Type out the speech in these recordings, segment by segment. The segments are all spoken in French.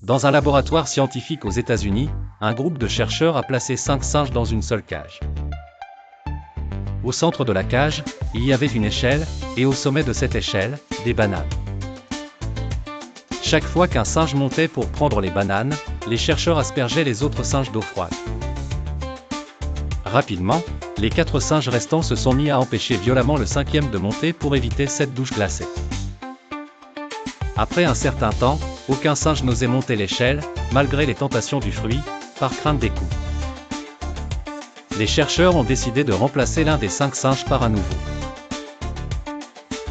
Dans un laboratoire scientifique aux États-Unis, un groupe de chercheurs a placé 5 singes dans une seule cage. Au centre de la cage, il y avait une échelle, et au sommet de cette échelle, des bananes. Chaque fois qu'un singe montait pour prendre les bananes, les chercheurs aspergeaient les autres singes d'eau froide. Rapidement, les 4 singes restants se sont mis à empêcher violemment le 5e de monter pour éviter cette douche glacée. Après un certain temps, aucun singe n'osait monter l'échelle, malgré les tentations du fruit, par crainte des coups. Les chercheurs ont décidé de remplacer l'un des 5 singes par un nouveau.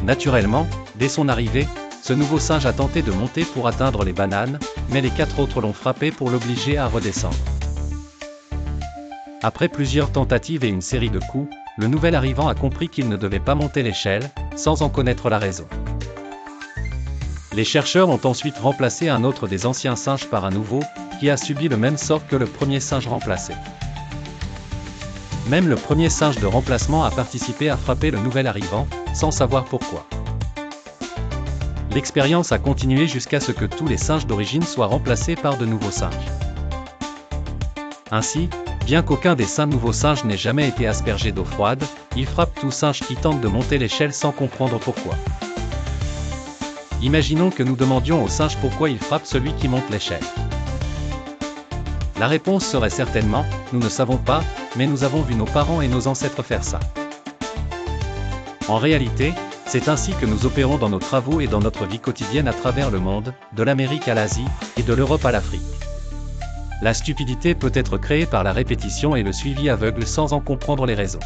Naturellement, dès son arrivée, ce nouveau singe a tenté de monter pour atteindre les bananes, mais les 4 autres l'ont frappé pour l'obliger à redescendre. Après plusieurs tentatives et une série de coups, le nouvel arrivant a compris qu'il ne devait pas monter l'échelle, sans en connaître la raison. Les chercheurs ont ensuite remplacé un autre des anciens singes par un nouveau, qui a subi le même sort que le premier singe remplacé. Même le premier singe de remplacement a participé à frapper le nouvel arrivant, sans savoir pourquoi. L'expérience a continué jusqu'à ce que tous les singes d'origine soient remplacés par de nouveaux singes. Ainsi, bien qu'aucun des 5 nouveaux singes n'ait jamais été aspergé d'eau froide, ils frappent tout singe qui tente de monter l'échelle sans comprendre pourquoi. Imaginons que nous demandions au singe pourquoi il frappe celui qui monte l'échelle. La réponse serait certainement « Nous ne savons pas, mais nous avons vu nos parents et nos ancêtres faire ça ». En réalité, c'est ainsi que nous opérons dans nos travaux et dans notre vie quotidienne à travers le monde, de l'Amérique à l'Asie, et de l'Europe à l'Afrique. La stupidité peut être créée par la répétition et le suivi aveugle sans en comprendre les raisons.